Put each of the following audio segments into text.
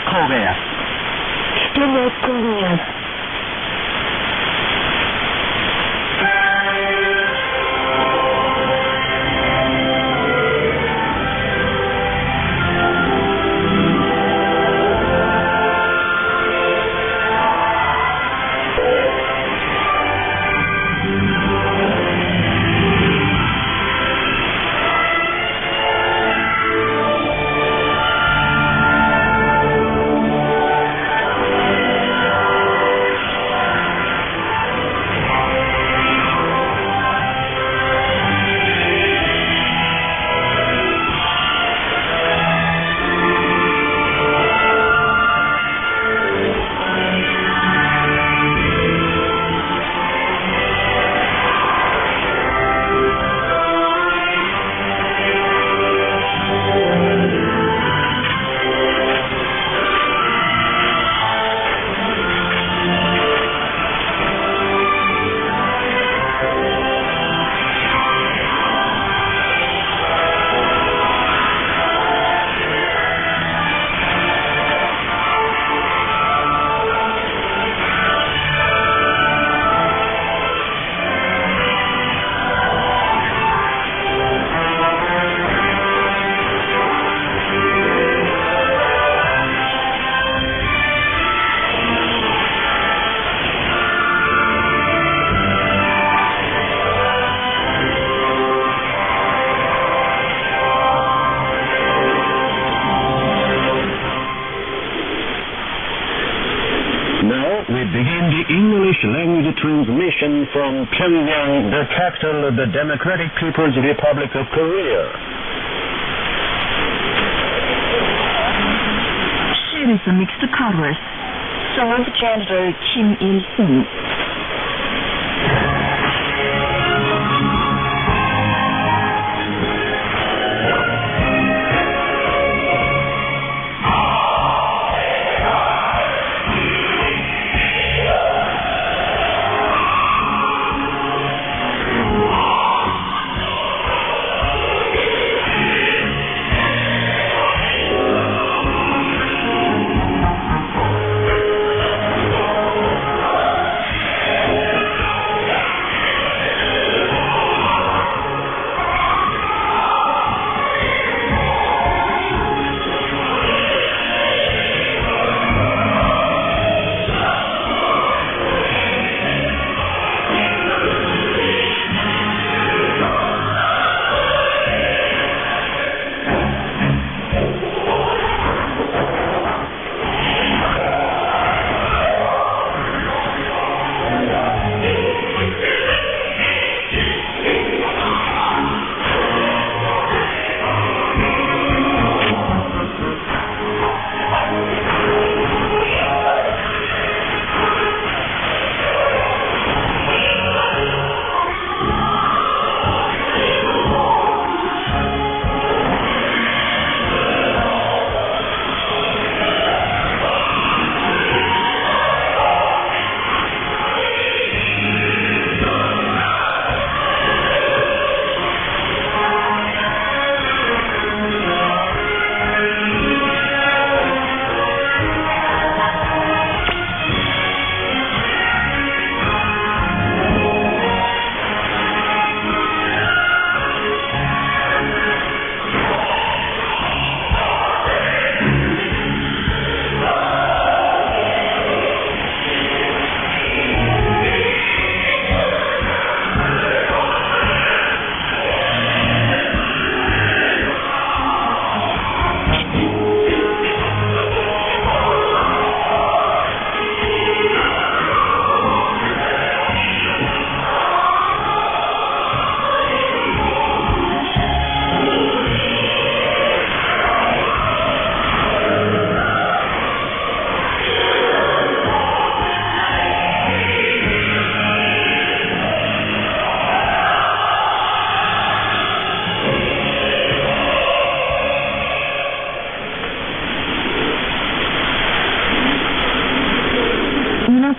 神戸や。Language transmission from Pyongyang, the capital of the Democratic People's Republic of Korea. Series of mixed colors. Served General Kim Il-sung.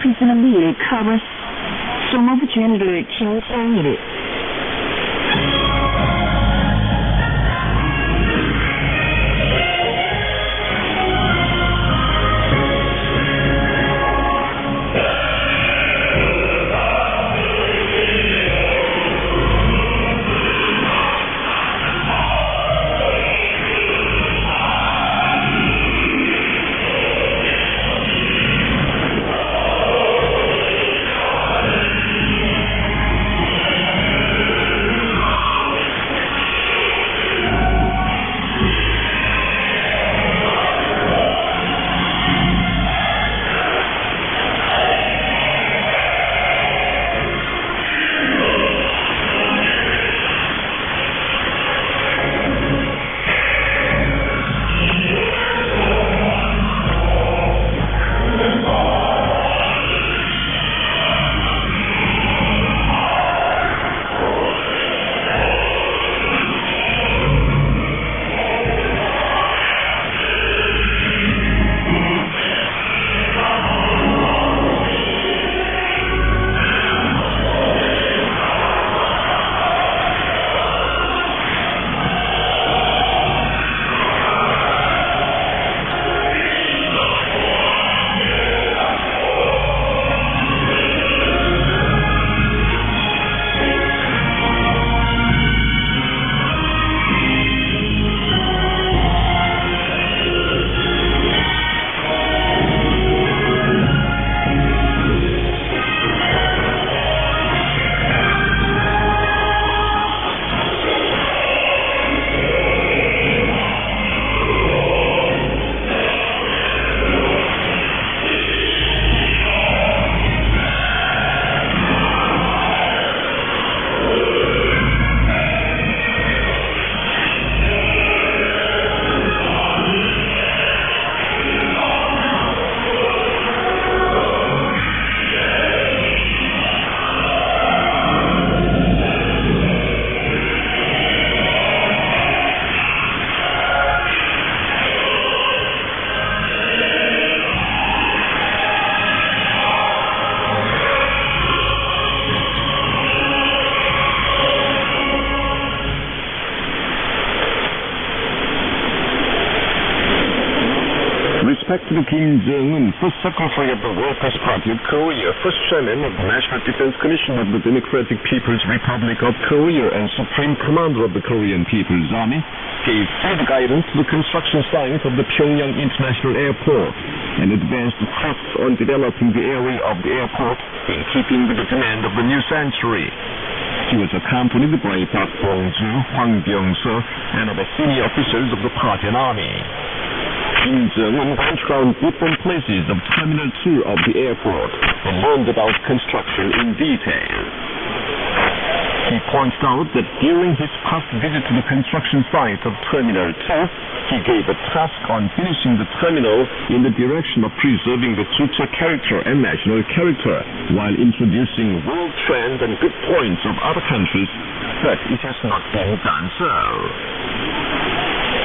Prisoner covers some of General Kim Il-sung. detected Kim Jong-un, first Secretary of the Workers' Party of Korea, first Chairman of the National Defense Commission of the Democratic People's Republic of Korea, and Supreme Commander of the Korean People's Army, gave further guidance to the construction site of the Pyongyang International Airport and advanced the tasks on developing the area of the airport in keeping with the demand of the new century. He was accompanied by Park Bong-ju, Hwang Byung-seo, and other senior officials of the party and army. Kim Jong-un went around different places of Terminal 2 of the airport and learned about construction in detail. He points out that during his past visit to the construction site of Terminal 2, he gave a task on finishing the terminal in the direction of preserving the Chucha character and national character, while introducing world trends and good points of other countries, but it has not been done so.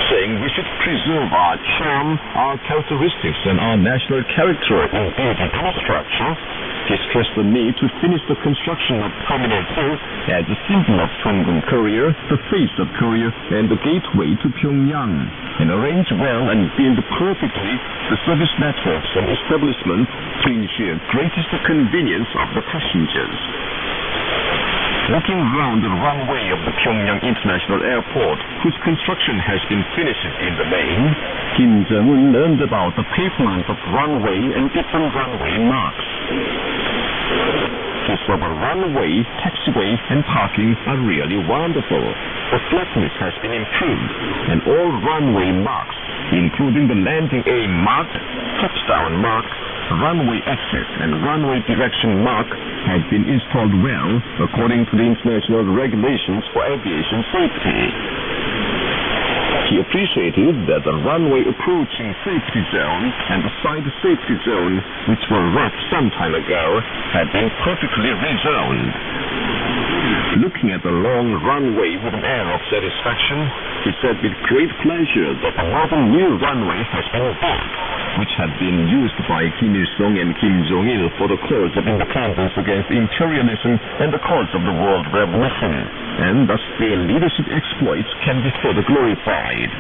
Saying we should preserve our charm, our characteristics, and our national character in building our structure, he stressed the need to finish the construction of Terminal 2 as a symbol of Sungun Korea, the face of Korea, and the gateway to Pyongyang, and arrange well and build perfectly the service networks and establishments to ensure greatest convenience of the passengers. Looking round the runway of the Pyongyang International Airport, whose construction has been finished in the main, Kim Jong-un learned about the pavement of runway and different runway marks. He saw the runway, taxiway, and parking are really wonderful. The flatness has been improved, and all runway marks, including the landing aim mark, touchdown mark, runway access and runway direction mark, have been installed well according to the international regulations for aviation safety. He appreciated that the runway approaching safety zone and the side safety zone, which were wrecked some time ago, had been perfectly rezoned. Looking at the long runway with an air of satisfaction, he said with great pleasure that another new runway has been built, which had been used by Kim Il-sung and Kim Jong-il for the cause of independence against imperialism and the cause of the world revolution, and thus their leadership exploits can be further glorified.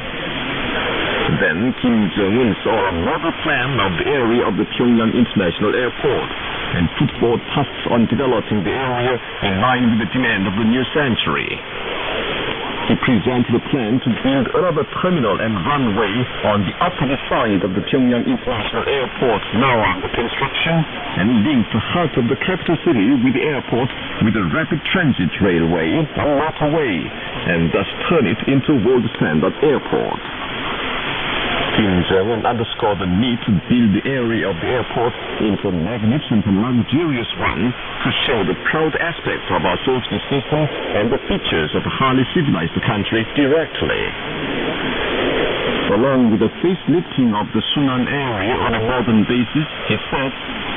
Then Kim Jong-un saw another plan of the area of the Pyongyang International Airport and put forth tasks on developing the area in line with the demand of the new century. He presented a plan to build another terminal and runway on the opposite side of the Pyongyang International Airport, now under construction, and link the heart of the capital city with the airport with a rapid transit railway and motorway, and thus turn it into a world standard airport. Kim Jong-un underscored the need to build the area of the airport into a magnificent and luxurious one to show the proud aspects of our social system and the features of a highly civilized country directly. Along with the facelifting of the Sunan area on a modern basis, he said,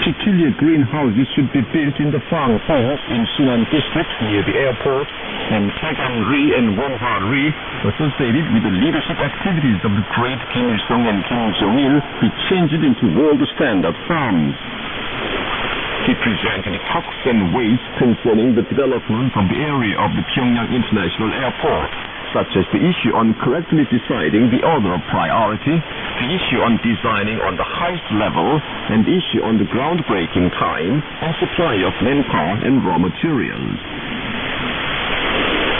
peculiar greenhouses should be built in the farm fields in Sunan district near the airport, and Tagang-ri and Wonhwa-ri associated with the leadership activities of the great Kim Il-sung and Kim Jong-il, he changed it into world standard farms. He presented talks and ways concerning the development of the area of the Pyongyang International Airport, such as the issue on correctly deciding the order of priority, the issue on designing on the highest level, and the issue on the groundbreaking time and supply of manpower and raw materials.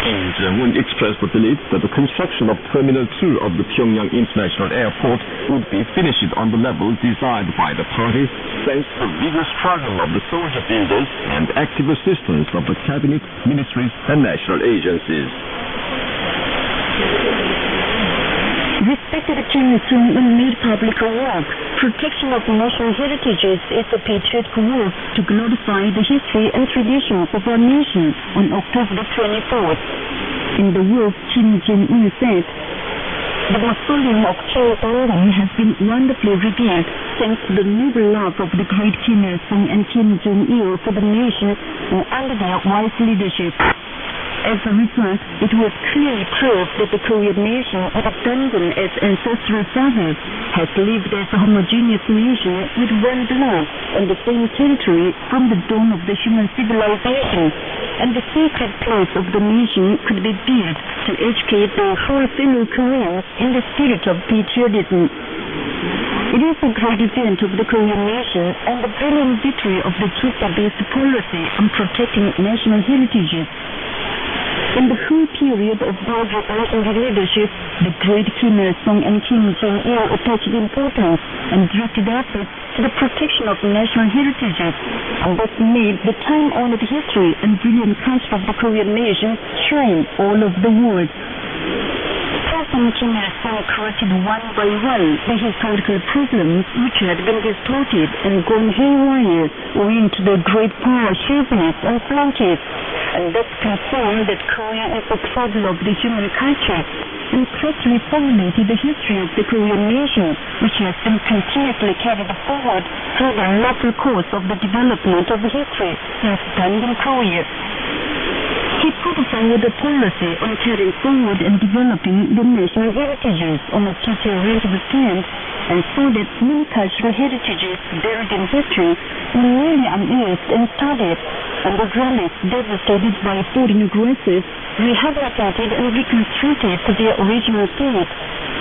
Kim Jong-un expressed the belief that the construction of Terminal 2 of the Pyongyang International Airport would be finished on the level desired by the party, thanks to the vigorous struggle of the soldier builders and active assistance of the cabinet, ministries, and national agencies. Respected Kim Il-sung made public work. Protection of national heritages is a patriotic work to glorify the history and traditions of our nation on October 24th. In the work, Kim Jong-un said, the mausoleum of Kim Il-sung has been wonderfully revered thanks to the noble love of the great Kim Il-sung and Kim Jong-il for the nation and under their wise leadership. As a result, it was clearly proved that the Korean nation, with abandoned its ancestral fathers, has lived as a homogeneous nation with one blood on the same territory from the dawn of the human civilization, and the sacred place of the nation could be built to educate the whole fellow Koreans in the spirit of patriotism. It is a great event of the Korean nation and the brilliant victory of the Twente-based policy on protecting national heritages. In the whole period of Barack Obama's leadership, the great Kim Il-sung and Kim Jong-il attached importance and directed efforts to the protection of national heritages, and thus made the time-honored history and brilliant culture of the Korean nation shine all over the world. President Kim Il-sung corrected one by one the historical problems which had been distorted and gone haywire owing to the great power, chauvinism and flaunches, and thus confirmed that Korea is the cradle of the human culture, and correctly formulated the history of the Korean nation, which has been continuously carried forward through the natural course of the development of history since then in Korea. He put forward a policy on carrying forward and developing the national heritages on a total stand, and saw that many cultural heritages buried in history were newly unearthed and studied, and the relics devastated by foreign aggressors rehabilitated and reconstructed to their original state,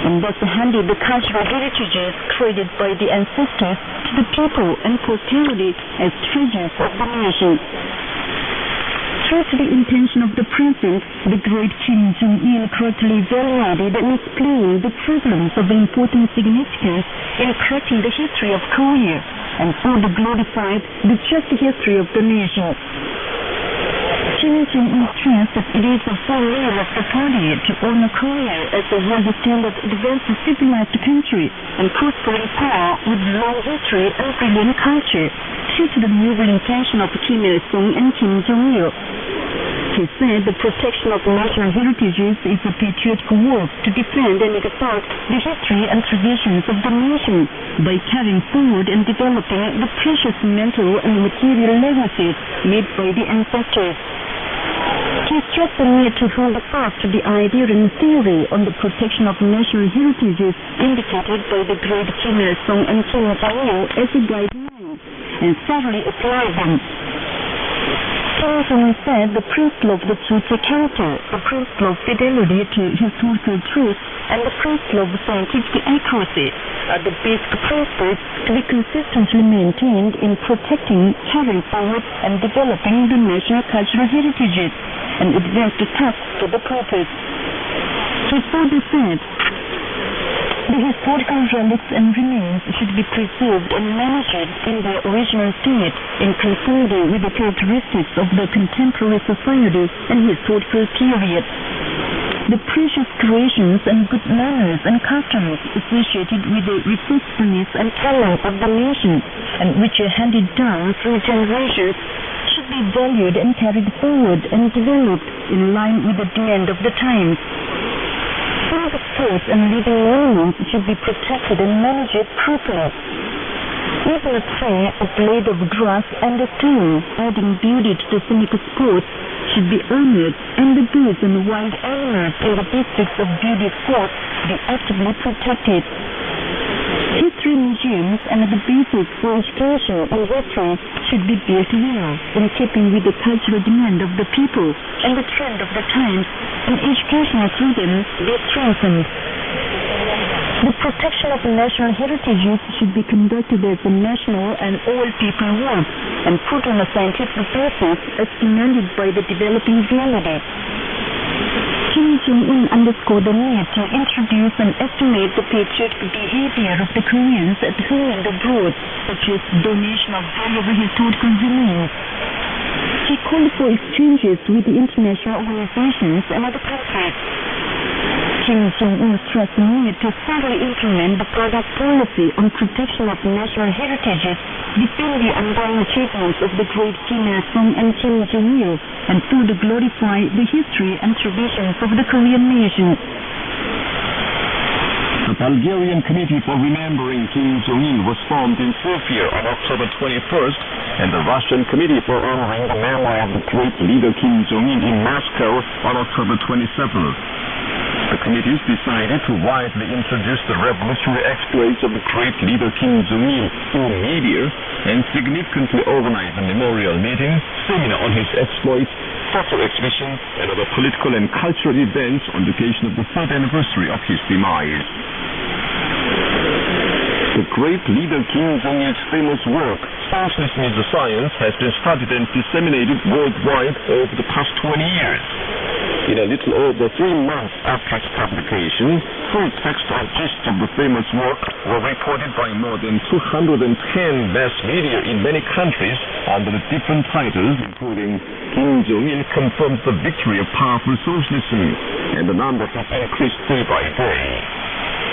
and thus handed the cultural heritages created by the ancestors to the people and posterity as treasures of the nation. True to the intention of the President, the great Kim Jong-il correctly evaluated and explained the problems of important significance in correcting the history of Korea, and further glorified the just history of the nation. Kim Jong-un stressed that it is the full aim of the party to honor Korea as a world-standard advanced civilized country and prospering power with long history and brilliant culture, true to the noble intention of Kim Il-sung and Kim Jong-il. He said the protection of national heritages is a patriotic work to defend and exalt the history and traditions of the nation by carrying forward and developing the precious mental and material legacies made by the ancestors. He stressed the need to hold fast to the idea and theory on the protection of national heritages indicated by the great Kim Il-sung and Kim Jong-il as a guideline, and thoroughly apply them. Kim Jong-un said the principle of the Twente character, the principle of fidelity to historical truth, and the principle of scientific accuracy are the basic principles to be consistently maintained in protecting, carrying forward, and developing the national cultural heritages, and advance the task to the purpose. He further said, the historical relics and remains should be preserved and managed in their original state in conformity with the characteristics of the contemporary society and historical period. The precious creations and good manners and customs associated with the resourcefulness and talent of the nation, and which are handed down through generations, should be valued and carried forward and developed in line with the demand of the times. All the sports and living monuments should be protected and managed properly. Even a tree, a blade of grass, and a stone, adding beauty to the scenic spots, should be honored, and the birds and wild animals in the districts of beauty spots be actively protected. History museums and the basis for education in history should be built well, in keeping with the cultural demand of the people and the trend of the times, and educational through them be strengthened. The protection of national heritages should be conducted as a national and all-people work, and put on a scientific basis as demanded by the developing reality. Kim Jong-un underscored the need to introduce and estimate the patriotic behavior of the Koreans at home and abroad, such as donation of valuable historical remains. He called for exchanges with the international organizations and other countries. Kim Jong-un stressed the need to thoroughly implement the product policy on protection of national heritages, defend the ongoing achievements of the great Kim Il-sung and Kim Jong-il, and further glorify the history and traditions of the Korean nation. The Bulgarian Committee for Remembering Kim Jong-il was formed in Sofia on October 21st, and the Russian Committee for Honoring the Memory of the great leader Kim Jong-il in Moscow on October 27th. The committees decided to widely introduce the revolutionary exploits of the great leader Kim Jong-il in the media, and significantly organize a memorial meeting, seminar on his exploits, photo exhibition, and other political and cultural events on the occasion of the 3rd anniversary of his demise. The great leader Kim Jong-il's famous work, Socialism is a Science, has been studied and disseminated worldwide over the past 20 years. In a little over 3 months after its publication, full text and gist of the famous work were reported by more than 210 mass media in many countries under different titles, including Kim Jong-il confirms the victory of powerful socialism, and the number has increased day by day.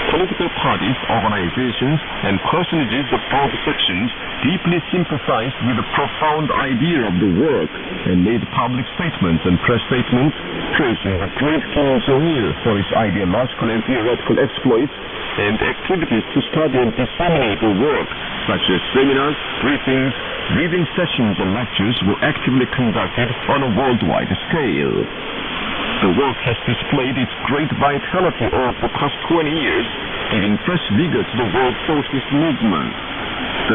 Political parties, organizations, and personages of both sections deeply sympathized with the profound idea of the work and made public statements and press statements praising the great Kim Jong-il for his ideological and theoretical exploits and activities to study and disseminate the work, such as seminars, briefings, reading sessions, and lectures were actively conducted on a worldwide scale. The work has displayed its great vitality over the past 20 years, giving fresh vigor to the world socialist movement.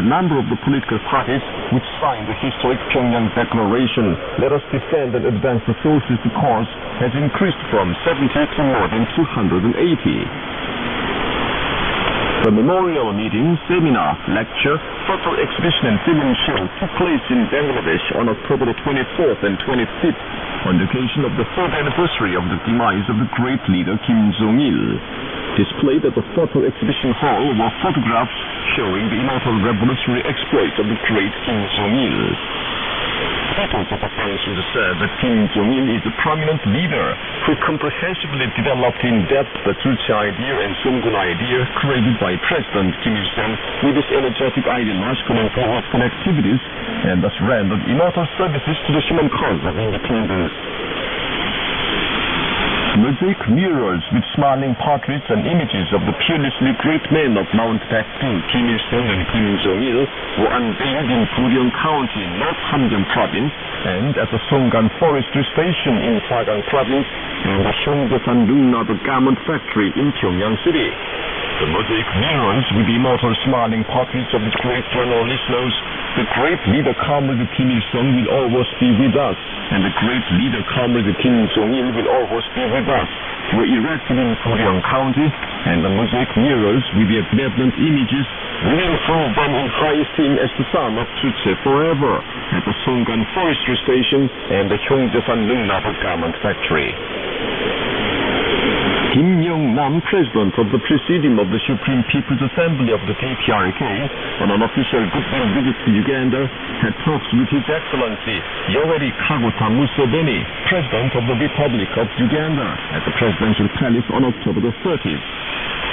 The number of the political parties which signed the historic Pyongyang Declaration, "Let us defend and advance the socialist cause," has increased from 70 to more than 280. The memorial meeting, seminar, lecture, photo exhibition, and film show took place in Bangladesh on October the 24th and 25th on the occasion of the 3rd anniversary of the demise of the great leader Kim Jong-il. Displayed at the photo exhibition hall were photographs showing the immortal revolutionary exploits of the great Kim Jong-il. People of the country said that Kim Jong-il is a prominent leader who comprehensively developed in depth the Juche idea and Songun idea created by President Kim Il-sung with his energetic ideological and political activities, and thus rendered immortal services to the human cause of independence. Mosaic murals with smiling portraits and images of the fearlessly great men of Mount Baekdu, Kim Il-sung and Kim Jong-il were unveiled in Buryong County, North Hamgyong Province, and at the Songan Forestry Station in Hwagang Province, and the Hyongjasan Lungna Garment Factory in Pyongyang City. The mosaic murals with the immortal smiling portraits of the great general listeners, "The great leader Comrade Kim Il-sung will always be with us, and the great leader Comrade Kim Jong-il will always be with us," were erected in Buryong County, and the mosaic murals with their benevolent images will hold them in high esteem as the son of Juche forever at the Songan Forestry Station and the Hyongjasan Lungna Garment Factory. Kim Yong-nam, President of the Presidium of the Supreme People's Assembly of the DPRK, on an official goodwill visit to Uganda, had talks with His Excellency Yoweri Kaguta Museveni, President of the Republic of Uganda, at the Presidential Palace on October the 30th.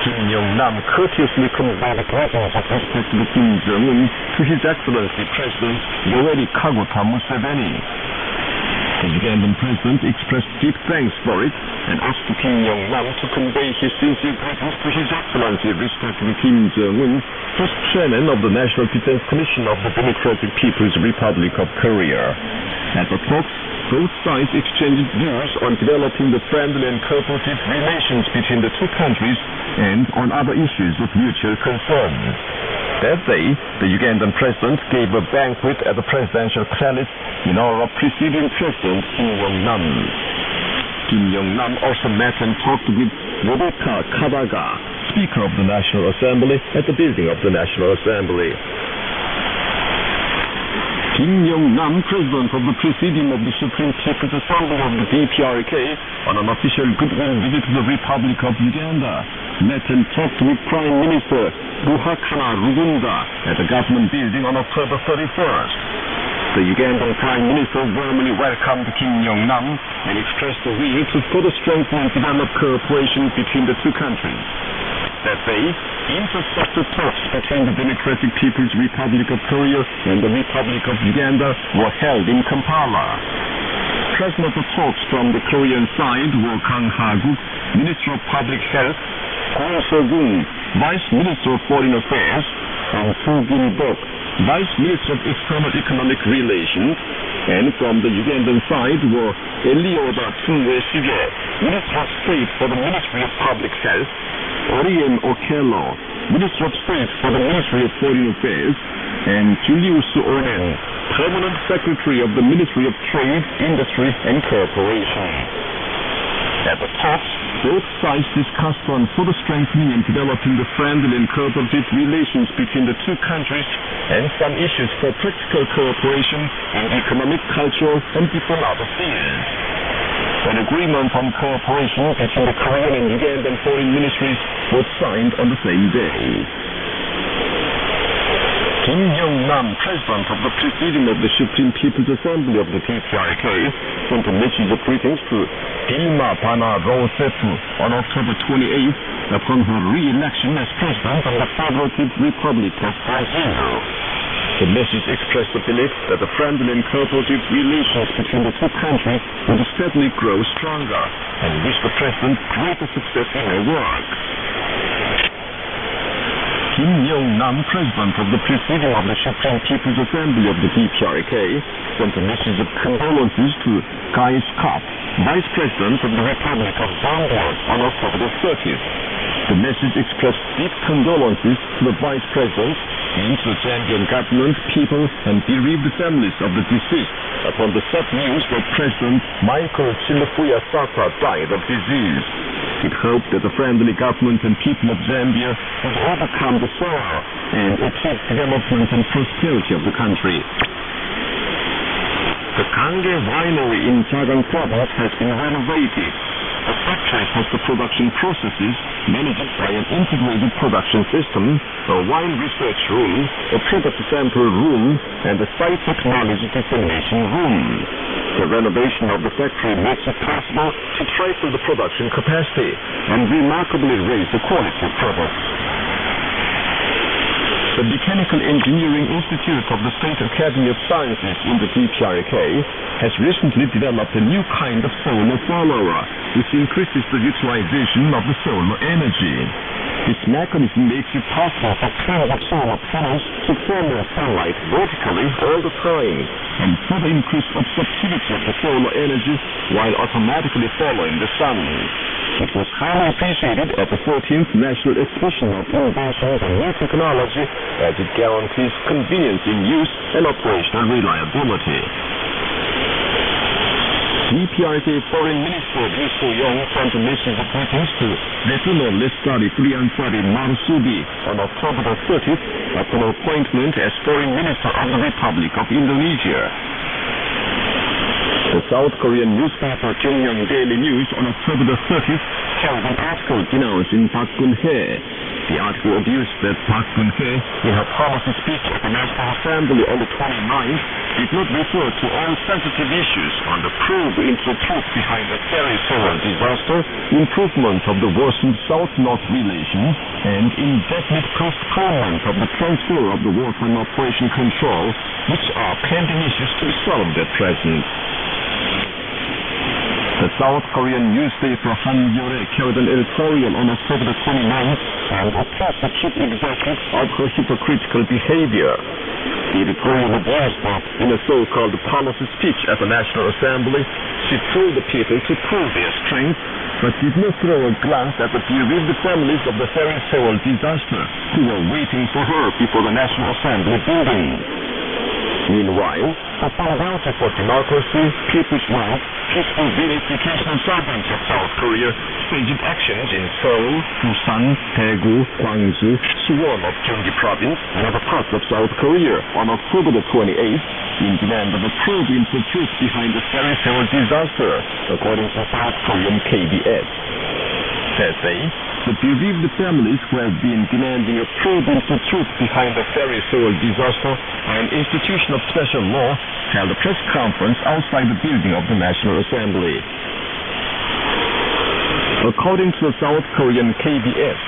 Kim Yong-nam courteously conveyed greetings of respect to Kim Jong-un to His Excellency President Yoweri Kaguta Museveni. The Ugandan President expressed deep thanks for it and asked Kim Yong-nam to convey his sincere greetings to His Excellency respected Kim Jong-un, first Chairman of the National Defense Commission of the Democratic People's Republic of Korea. At the talks, both sides exchanged views on developing the friendly and cooperative relations between the two countries and on other issues of mutual concern. That day, the Ugandan President gave a banquet at the Presidential Palace in honor of Presidium President Kim Yong-nam. Kim Yong-nam also met and talked with Rebecca Kadaga, Speaker of the National Assembly, at the building of the National Assembly. Kim Yong-nam, President of the Presidium of the Supreme People's Assembly of the DPRK, on an official goodwill visit to the Republic of Uganda, met and talked with Prime Minister Ruhakana Rugunda at the government building on October 31st. The Ugandan Prime Minister warmly welcomed Kim Yong-nam and expressed a will to further strengthen and develop cooperation between the two countries. That day, infrastructure talks between the Democratic People's Republic of Korea and the Republic of Uganda were held in Kampala. Present at the talks from the Korean side were Kang Ha-guk, Minister of Public Health, Kwon So-gung, Vice Minister of Foreign Affairs, and Soo Gin-bok, Vice Minister of External Economic Relations, and from the Ugandan side were Elioda Tunwe-sige, Minister of State for the Ministry of Public Health, Oriem Okello, Minister of State for the Ministry of Foreign Affairs, and Julius Onen, Permanent Secretary of the Ministry of Trade, Industry and Cooperation. At the talks, Both sides discussed on further strengthening and developing the friendly and cooperative relations between the two countries and some issues for practical cooperation in economic, cultural, and diplomatic fields. An agreement on cooperation between the Korean and Ugandan foreign ministries was signed on the same day. Kim Young-nam, president of the Presidium of the Supreme People's Assembly of the DPRK, sent a message of greetings to Dilma Rousseff on October 28th upon her re-election as president of the Federative Republic of Brazil. The message expressed the belief that the friendly and cooperative relations between the two countries would steadily grow stronger and wished the president greater success in her work. Kim Young-nam, president of the Presidium of the Supreme People's Assembly of the DPRK, sent a message of condolences to Guy Scott, vice president of the Republic of Zambia, on October 30th. The message expressed deep condolences to the vice president and to the Zambian government, people, and bereaved families of the deceased upon the sad news that President Michael Chilufuya Sata died of disease. It hoped that the friendly government and people of Zambia would overcome the sorrow and achieve development and prosperity of the country. The Kange winery in Chagang province has been renovated. The factory has the production processes managed by an integrated production system, a wine research room, a product sample room, and a site technology dissemination room. The renovation of the factory makes it possible to triple the production capacity and remarkably raise the quality of products. The Mechanical Engineering Institute of the State Academy of Sciences in the DPRK has recently developed a new kind of solar follower, which increases the utilization of the solar energy. This mechanism makes it possible for trains of solar panels to follow sunlight vertically all the time and further increase absorptivity of the solar energy while automatically following the sun. It was highly appreciated at the 14th National Exhibition of Innovations and New Technology as it guarantees convenience in use and operational reliability. DPRK Foreign Minister Lee So-young sent a message of greetings to Retno Lestari Priyansari Marsudi on October 30th upon appointment as Foreign Minister of the Republic of Indonesia. The South Korean newspaper Kyongyang Daily News on October 30th carried an article denouncing Park Geun-hye. The article abused that Park Geun-hye, in her policy speech at the National Assembly on the 29th, did not refer to all sensitive issues on the probe into the truth behind the Ferry Seoul disaster, improvement of the worsened South-North relations, and indefinite postponement of the transfer of the wartime operation control, which are pending issues to be solved at present. The South Korean newspaper Hankyoreh carried an editorial on October 29th and accused the chief executive of her hypocritical behavior. The editorial advised that in a so-called policy speech at the National Assembly, she told the people to prove their strength, but did not throw a glance at the bereaved families of the Ferry Seoul disaster who were waiting for her before the National Assembly building. Meanwhile, the Solidarity for Democracy, People's Rights, Peaceful Reunification and Sovereignty of South Korea staged actions in Seoul, Busan, Daegu, Gwangju, Suwon of Gyeonggi Province, and other parts of South Korea on October 28th in demand of a probe into the truth behind the Ferry Seoul disaster, according to South Korean KBS. Says they, the bereaved families who have been demanding a probe into the truth behind the Ferry Seoul disaster and institution of special law held a press conference outside the building of the National Assembly. According to the South Korean KBS,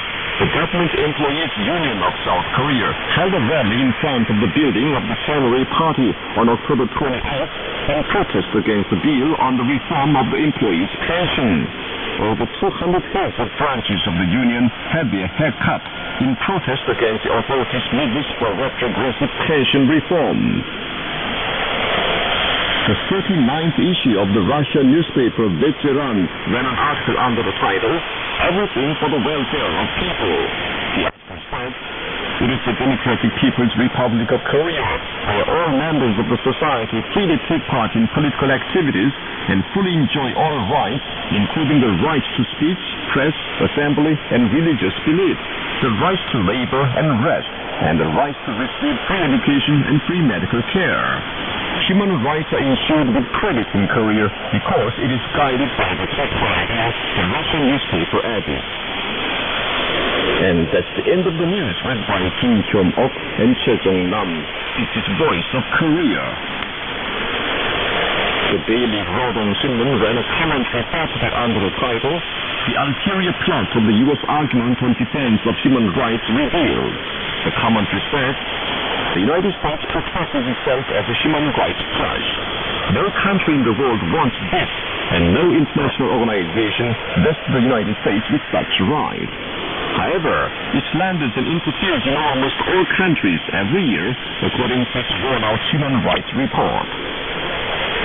the Government Employees Union of South Korea held a rally in front of the building of the Samurai Party on October 28th in protest against the bill on the reform of the employees' pension. Over 200 heads of branches of the union had their hair cut in protest against the authorities' measures for retrogressive pension reform. The 39th issue of the Russian newspaper Veteran ran an article under the title, "Everything for the Welfare of People." The article said, "It is the Democratic People's Republic of Korea, where all members of the society freely take part in political activities and fully enjoy all rights, including the right to speech, press, assembly, and religious belief, the right to labor and rest, and the right to receive free education and free medical care. Human rights are ensured with credit in Korea because it is guided by the top ideas the Russian newspaper added. And that's the end of the news read by Kim Hyun-ok and Choi Jong-nam. This is Voice of Korea. The Daily Rodong Sinmun ran a commentary Saturday under the title, "The Ulterior Plot of the U.S. Argument on Defense of Human Rights Revealed." The commentary said, "The United States professes itself as a human rights judge. No country in the world wants this, and no international organization vests the United States with such right. However, it slanders and interferes in almost all countries every year, according to its drawn-out human rights report.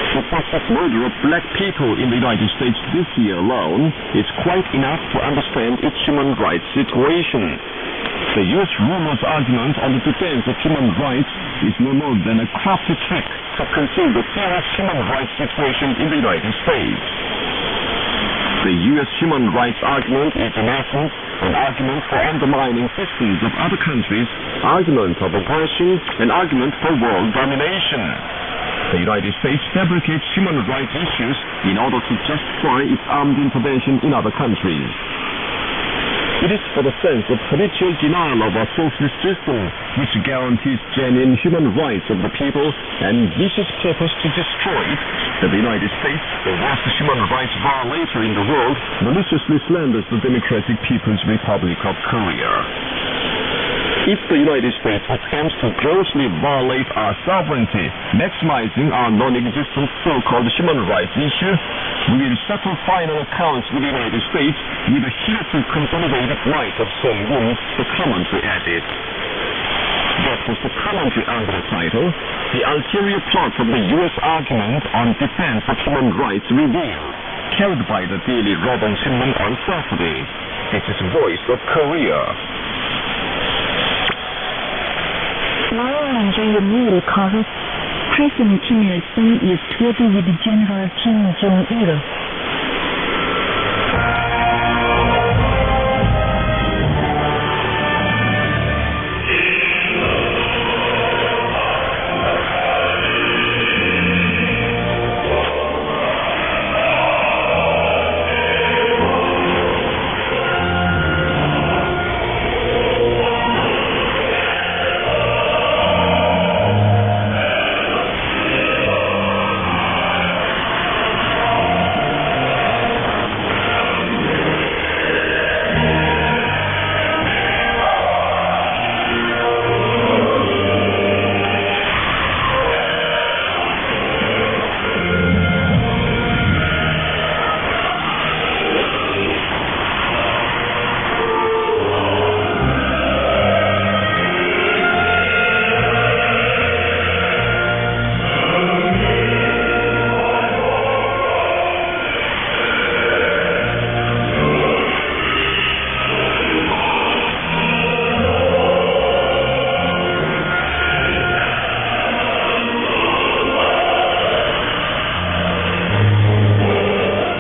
The suspect murder of black people in the United States this year alone is quite enough to understand its human rights situation. The U.S. ruler's argument on the defense of human rights is no more than a crafty trick to conceal the serious human rights situation in the United States. The U.S. human rights argument is in essence an argument for undermining systems of other countries, argument of aggression, and argument for world domination. The United States fabricates human rights issues in order to justify its armed intervention in other countries. It is for the sense of habitual denial of our socialist system, which guarantees genuine human rights of the people and vicious purpose to destroy it, that the United States, the worst human rights violator in the world, maliciously slanders the Democratic People's Republic of Korea. If the United States attempts to grossly violate our sovereignty, maximizing our non-existent so-called human rights issue, we will settle final accounts with the United States with the hitherto consolidated right of Song Yun, the commentary added. That was the commentary under the title, "The Ulterior Plot of the U.S. Argument on Defense of Human Rights Revealed," carried by the Daily Rodong Sinmun on Saturday. This is Voice of Korea. Tomorrow on President Kim Il-sung is together with General Kim Jong-il.